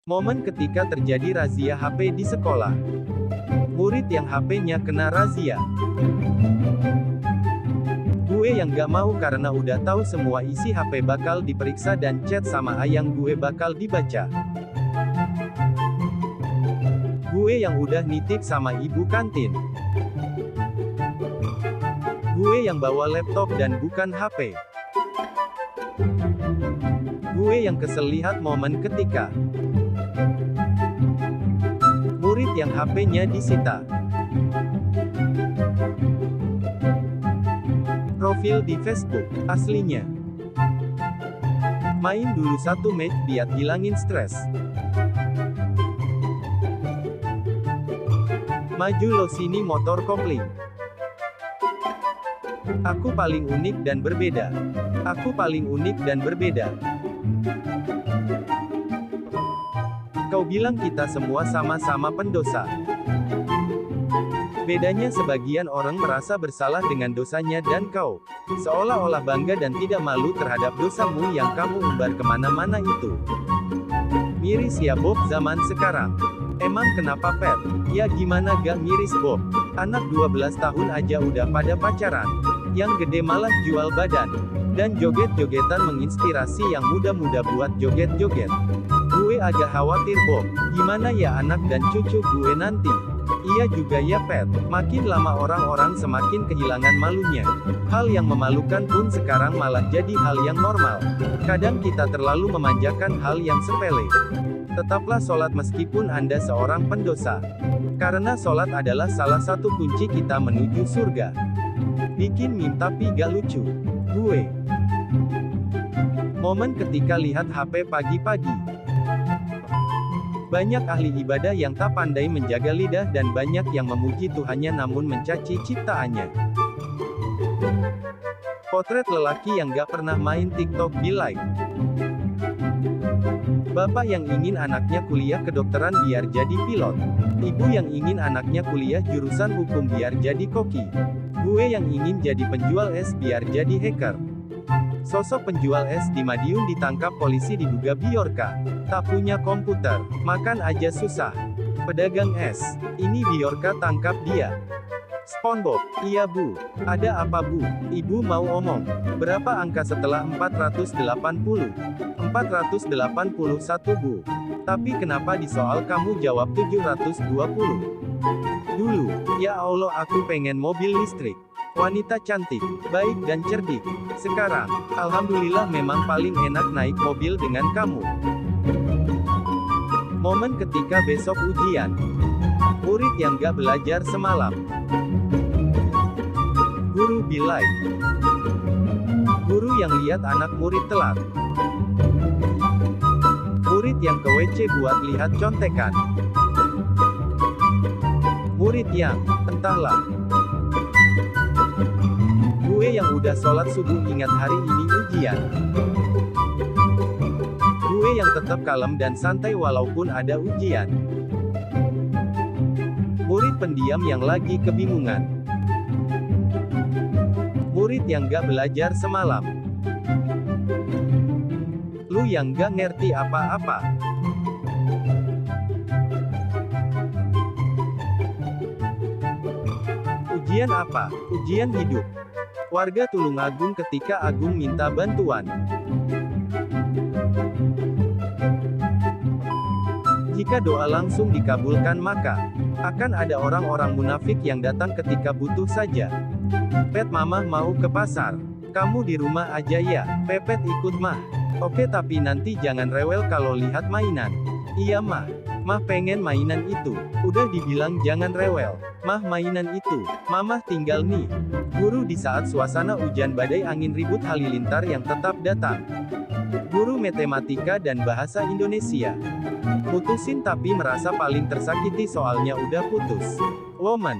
Momen ketika terjadi razia HP di sekolah. Murid yang HP-nya kena razia. Gue yang gak mau karena udah tahu semua isi HP bakal diperiksa dan chat sama ayang gue bakal dibaca. Gue yang udah nitip sama ibu kantin. Gue yang bawa laptop dan bukan HP. Gue yang kesel lihat momen ketika murid yang HP-nya disita. Profil di Facebook, aslinya. Main dulu satu match biar hilangin stres. Maju lo sini motor kopling. Aku paling unik dan berbeda. Aku paling unik dan berbeda. Kau bilang kita semua sama-sama pendosa. Bedanya sebagian orang merasa bersalah dengan dosanya dan kau seolah-olah bangga dan tidak malu terhadap dosamu yang kamu umbar kemana-mana itu. Miris ya Bob zaman sekarang. Emang kenapa Pet? Ya gimana gak miris Bob? Anak 12 tahun aja udah pada pacaran. Yang gede malah jual badan. Dan joget-jogetan menginspirasi yang muda-muda buat joget-joget. Gue agak khawatir Bob, gimana ya anak dan cucu gue nanti? Iya juga ya Pet, makin lama orang-orang semakin kehilangan malunya. Hal yang memalukan pun sekarang malah jadi hal yang normal. Kadang kita terlalu memanjakan hal yang sepele. Tetaplah sholat meskipun Anda seorang pendosa. Karena sholat adalah salah satu kunci kita menuju surga. Bikin meme tapi gak lucu. Gue. Momen ketika lihat HP pagi-pagi. Banyak ahli ibadah yang tak pandai menjaga lidah dan banyak yang memuji Tuhannya namun mencaci ciptaannya. Potret lelaki yang gak pernah main TikTok be like. Bapak yang ingin anaknya kuliah kedokteran biar jadi pilot. Ibu yang ingin anaknya kuliah jurusan hukum biar jadi koki. Gue yang ingin jadi penjual es biar jadi hacker. Sosok penjual es di Madiun ditangkap polisi diduga Biorka. Tak punya komputer, makan aja susah. Pedagang es, ini Biorka tangkap dia. SpongeBob, iya Bu. Ada apa Bu? Ibu mau omong. Berapa angka setelah 480? 481 Bu. Tapi kenapa di soal kamu jawab 720? Dulu, ya Allah aku pengen mobil listrik. Wanita cantik, baik dan cerdik. Sekarang, alhamdulillah memang paling enak naik mobil dengan kamu. Momen ketika besok ujian. Murid yang gak belajar semalam. Guru be like. Guru yang lihat anak murid telat. Murid yang ke WC buat lihat contekan. Murid yang, entahlah. Gue yang udah sholat subuh ingat hari ini ujian. Gue yang tetap kalem dan santai walaupun ada ujian. Murid pendiam yang lagi kebingungan. Murid yang gak belajar semalam. Lu yang gak ngerti apa-apa. Ujian apa? Ujian hidup. Warga Tulungagung ketika Agung minta bantuan. Jika doa langsung dikabulkan maka akan ada orang-orang munafik yang datang ketika butuh saja. Pet Mama mau ke pasar. Kamu di rumah aja ya, Pepet ikut Mah. Oke tapi nanti jangan rewel kalau lihat mainan. Iya Mah. Mah pengen mainan itu. Udah dibilang jangan rewel. Mah mainan itu. Mamah tinggal nih. Guru di saat suasana hujan badai angin ribut halilintar yang tetap datang. Guru matematika dan bahasa Indonesia. Putusin tapi merasa paling tersakiti soalnya udah putus. Woman.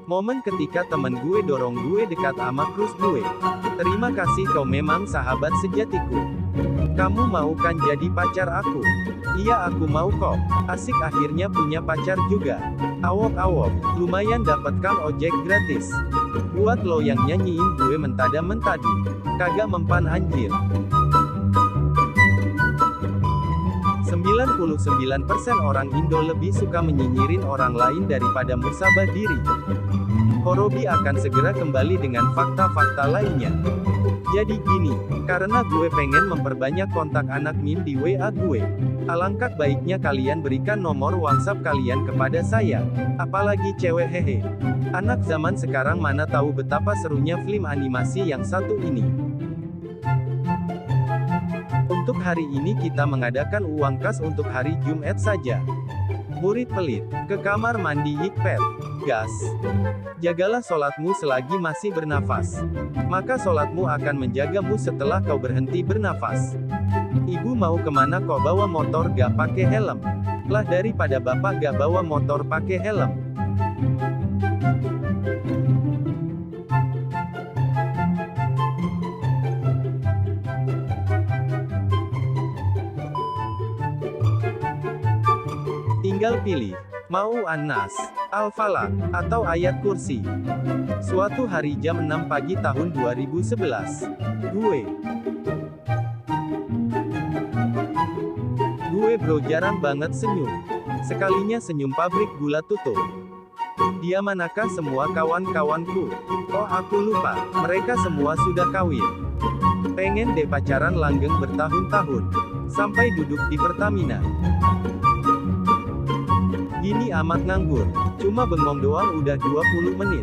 Momen ketika temen gue dorong gue dekat ama krus gue. Terima kasih kau memang sahabat sejatiku. Kamu mau kan jadi pacar aku? Iya aku mau kok. Asik akhirnya punya pacar juga. Awok-awok, lumayan dapet kang ojek gratis. Buat lo yang nyanyiin gue mentada-mentadu. Kagak mempan anjir. 99% orang Indo lebih suka menyinyirin orang lain daripada musabah diri. Horobi akan segera kembali dengan fakta-fakta lainnya. Jadi gini, karena gue pengen memperbanyak kontak anak Mim di WA gue. Alangkah baiknya kalian berikan nomor WhatsApp kalian kepada saya. Apalagi cewek hehe. Anak zaman sekarang mana tahu betapa serunya film animasi yang satu ini. Untuk hari ini kita mengadakan uang kas untuk hari Jumat saja. Murid pelit, ke kamar mandi Hikpet. Gas. Jagalah sholatmu selagi masih bernafas. Maka sholatmu akan menjagamu setelah kau berhenti bernafas. Ibu mau kemana kau bawa motor gak pakai helm? Lah daripada bapak gak bawa motor pakai helm. Tinggal pilih, mau An-Nas, Al-Falaq, atau ayat kursi. Suatu hari jam 6 pagi tahun 2011. Gue bro jarang banget senyum. Sekalinya senyum pabrik gula tutup. Dia manakah semua kawan-kawanku? Oh aku lupa, mereka semua sudah kawin. Pengen deh pacaran langgeng bertahun-tahun. Sampai duduk di Pertamina. Gini amat nganggur, cuma bengong doang udah 20 menit.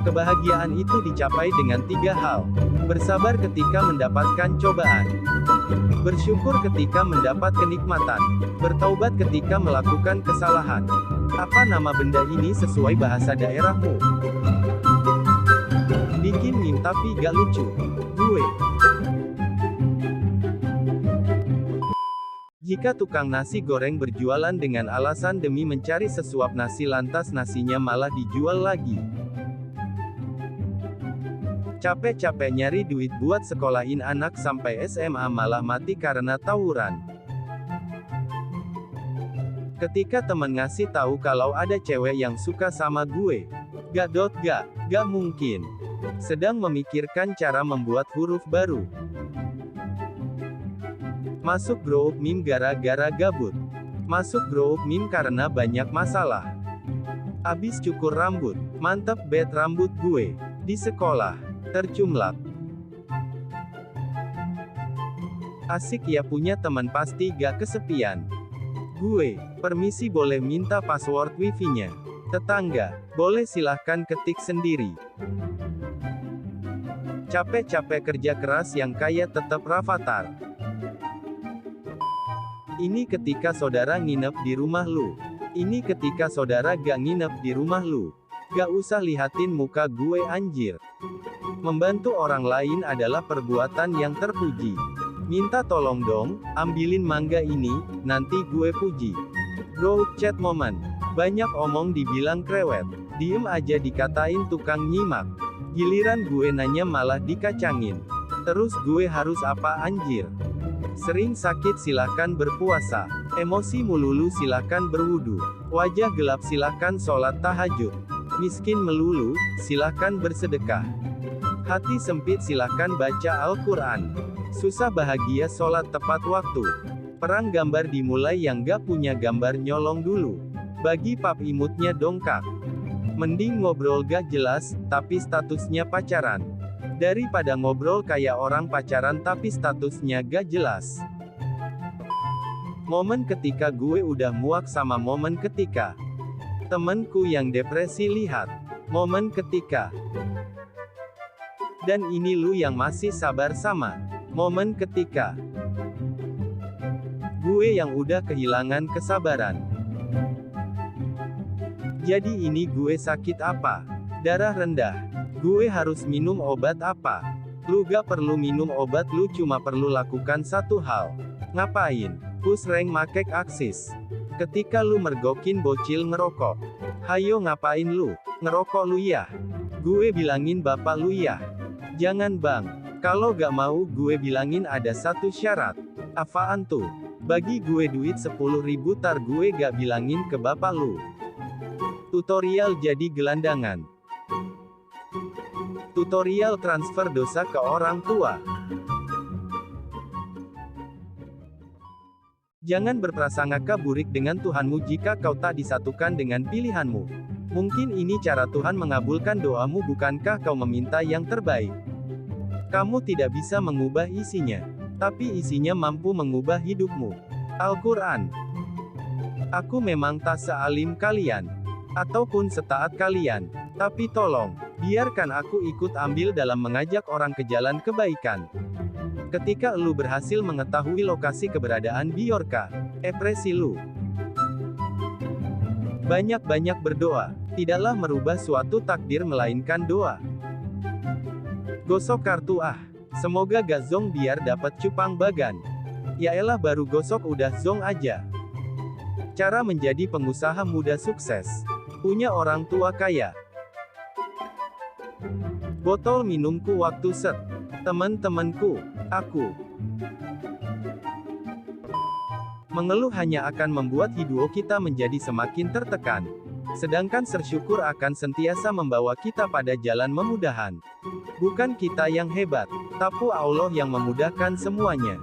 Kebahagiaan itu dicapai dengan 3 hal. Bersabar ketika mendapatkan cobaan. Bersyukur ketika mendapat kenikmatan. Bertaubat ketika melakukan kesalahan. Apa nama benda ini sesuai bahasa daerahmu? Bikin meme tapi gak lucu. Gue. Jika tukang nasi goreng berjualan dengan alasan demi mencari sesuap nasi lantas nasinya malah dijual lagi. Capek-capek nyari duit buat sekolahin anak sampai SMA malah mati karena tawuran. Ketika temen ngasih tahu kalau ada cewek yang suka sama gue. Gak mungkin. Sedang memikirkan cara membuat huruf baru. Masuk grup meme gara-gara gabut. Masuk grup meme karena banyak masalah. Abis cukur rambut, mantep bet rambut gue. Di sekolah, tercumlak. Asik ya punya teman pasti gak kesepian. Gue, permisi boleh minta password wifi-nya. Tetangga, boleh silahkan ketik sendiri. Capek-capek kerja keras yang kaya tetap rafathar. Ini ketika saudara nginep di rumah lu. Ini ketika saudara gak nginep di rumah lu. Gak usah lihatin muka gue anjir. Membantu orang lain adalah perbuatan yang terpuji. Minta tolong dong, ambilin mangga ini, nanti gue puji. Bro, chat moment. Banyak omong dibilang krewet. Diem aja dikatain tukang nyimak. Giliran gue nanya malah dikacangin. Terus gue harus apa anjir? Sering sakit silahkan berpuasa. Emosi melulu silahkan berwudu. Wajah gelap silahkan sholat tahajud. Miskin melulu, silahkan bersedekah. Hati sempit silahkan baca Al-Quran. Susah bahagia sholat tepat waktu. Perang gambar dimulai yang gak punya gambar nyolong dulu. Bagi pap imutnya dongkak. Mending ngobrol gak jelas, tapi statusnya pacaran. Daripada ngobrol kayak orang pacaran tapi statusnya gak jelas. Momen ketika gue udah muak sama momen ketika temenku yang depresi lihat. Momen ketika. Dan ini lu yang masih sabar sama. Momen ketika. Gue yang udah kehilangan kesabaran. Jadi ini gue sakit apa? Darah rendah. Gue harus minum obat apa? Lu gak perlu minum obat, lu cuma perlu lakukan satu hal. Ngapain? Push rank makek aksis. Ketika lu mergokin bocil ngerokok. Hayo ngapain lu? Ngerokok lu ya? Gue bilangin bapak lu ya? Jangan bang. Kalau gak mau gue bilangin ada satu syarat. Apaan tuh? Bagi gue duit 10.000 tar gue gak bilangin ke bapak lu. Tutorial jadi gelandangan. Tutorial transfer dosa ke orang tua. Jangan berprasangka buruk dengan Tuhanmu jika kau tak disatukan dengan pilihanmu. Mungkin ini cara Tuhan mengabulkan doamu, bukankah kau meminta yang terbaik? Kamu tidak bisa mengubah isinya, tapi isinya mampu mengubah hidupmu. Al-Quran. Aku memang tak sealim kalian, ataupun setaat kalian, tapi tolong, biarkan aku ikut ambil dalam mengajak orang ke jalan kebaikan. Ketika lu berhasil mengetahui lokasi keberadaan Biorka, ekspresi lu banyak-banyak berdoa, tidaklah merubah suatu takdir melainkan doa. Gosok kartu semoga gak zong biar dapat cupang bagan. Yaelah baru gosok udah zong aja. Cara menjadi pengusaha muda sukses. Punya orang tua kaya. Botol minumku waktu set. Teman-temanku, aku. Mengeluh hanya akan membuat hidup kita menjadi semakin tertekan. Sedangkan bersyukur akan sentiasa membawa kita pada jalan memudahan. Bukan kita yang hebat, tapi Allah yang memudahkan semuanya.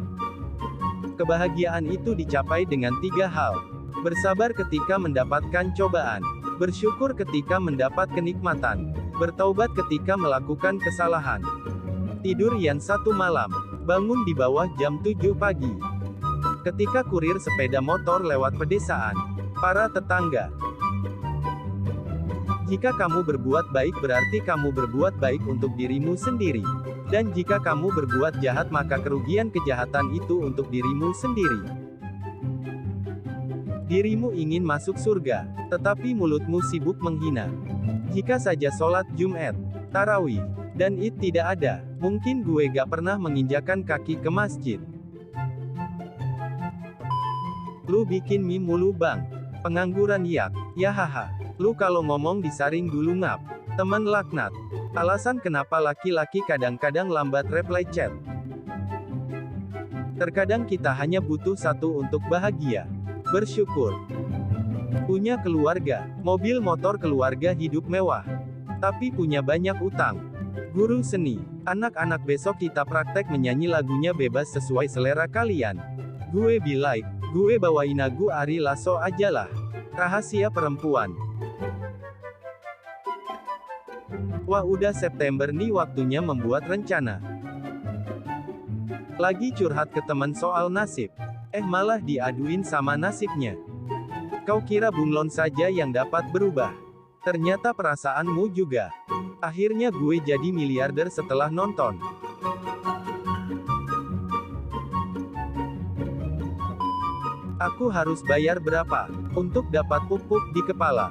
Kebahagiaan itu dicapai dengan 3 hal. Bersabar ketika mendapatkan cobaan. Bersyukur ketika mendapat kenikmatan. Bertaubat ketika melakukan kesalahan. Tidur yang 1 malam. Bangun di bawah jam 7 pagi. Ketika kurir sepeda motor lewat pedesaan. Para tetangga. Jika kamu berbuat baik berarti kamu berbuat baik untuk dirimu sendiri. Dan jika kamu berbuat jahat maka kerugian kejahatan itu untuk dirimu sendiri. Dirimu ingin masuk surga, tetapi mulutmu sibuk menghina. Jika saja sholat Jumat, Tarawih, dan Id tidak ada, mungkin gue gak pernah menginjakan kaki ke masjid. Lu bikin mie mulu bang. Pengangguran yak. Yahaha. Lu kalau ngomong disaring dulu ngap. Teman laknat. Alasan kenapa laki-laki kadang-kadang lambat reply chat. Terkadang kita hanya butuh satu untuk bahagia. Bersyukur. Punya keluarga, mobil motor keluarga hidup mewah. Tapi punya banyak utang. Guru seni. Anak-anak besok kita praktek menyanyi lagunya bebas sesuai selera kalian. Gue be like, gue bawain lagu Ari Lasso ajalah. Rahasia perempuan. Wah udah September nih waktunya membuat rencana. Lagi curhat ke teman soal nasib. Malah diaduin sama nasibnya. Kau kira bunglon saja yang dapat berubah. Ternyata perasaanmu juga. Akhirnya gue jadi miliarder setelah nonton. Aku harus bayar berapa untuk dapat pupuk di kepala?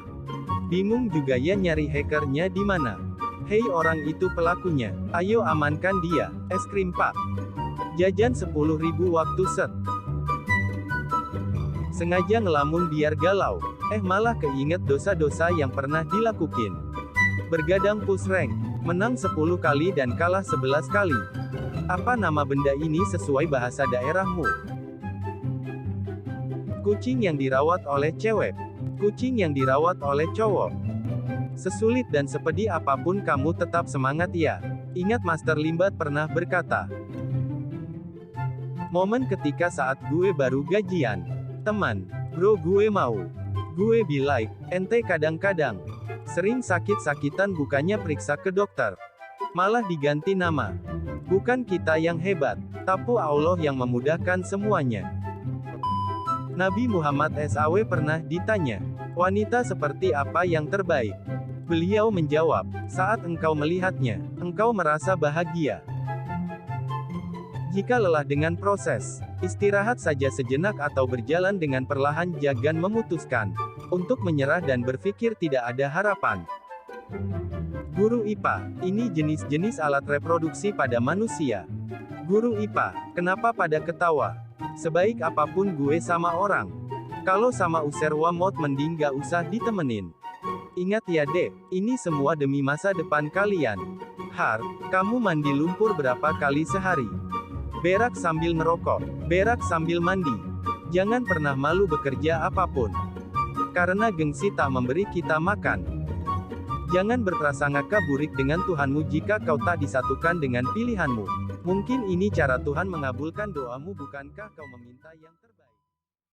Bingung juga ya nyari hackernya di mana. Hei orang itu pelakunya, ayo amankan dia. Es krim pak. Jajan 10.000 waktu set. Sengaja ngelamun biar galau. Malah keinget dosa-dosa yang pernah dilakuin. Bergadang push rank. Menang 10 kali dan kalah 11 kali. Apa nama benda ini sesuai bahasa daerahmu? Kucing yang dirawat oleh cewek. Kucing yang dirawat oleh cowok. Sesulit dan sepedih apapun kamu tetap semangat ya. Ingat Master Limbat pernah berkata. Momen ketika saat gue baru gajian. Teman, bro gue mau. Gue be like, ente kadang-kadang sering sakit-sakitan bukannya periksa ke dokter. Malah diganti nama. Bukan kita yang hebat, tapi Allah yang memudahkan semuanya. Nabi Muhammad SAW pernah ditanya, wanita seperti apa yang terbaik? Beliau menjawab, saat engkau melihatnya, engkau merasa bahagia. Jika lelah dengan proses, istirahat saja sejenak atau berjalan dengan perlahan jangan memutuskan untuk menyerah dan berpikir tidak ada harapan. Guru IPA, ini jenis-jenis alat reproduksi pada manusia. Guru IPA, kenapa pada ketawa? Sebaik apapun gue sama orang. Kalau sama userwa mod mending gak usah ditemenin. Ingat ya dek, ini semua demi masa depan kalian. Har, kamu mandi lumpur berapa kali sehari? Berak sambil ngerokok, berak sambil mandi. Jangan pernah malu bekerja apapun. Karena gengsi tak memberi kita makan. Jangan berprasangka buruk dengan Tuhanmu jika kau tak disatukan dengan pilihanmu. Mungkin ini cara Tuhan mengabulkan doamu, bukankah kau meminta yang terbaik?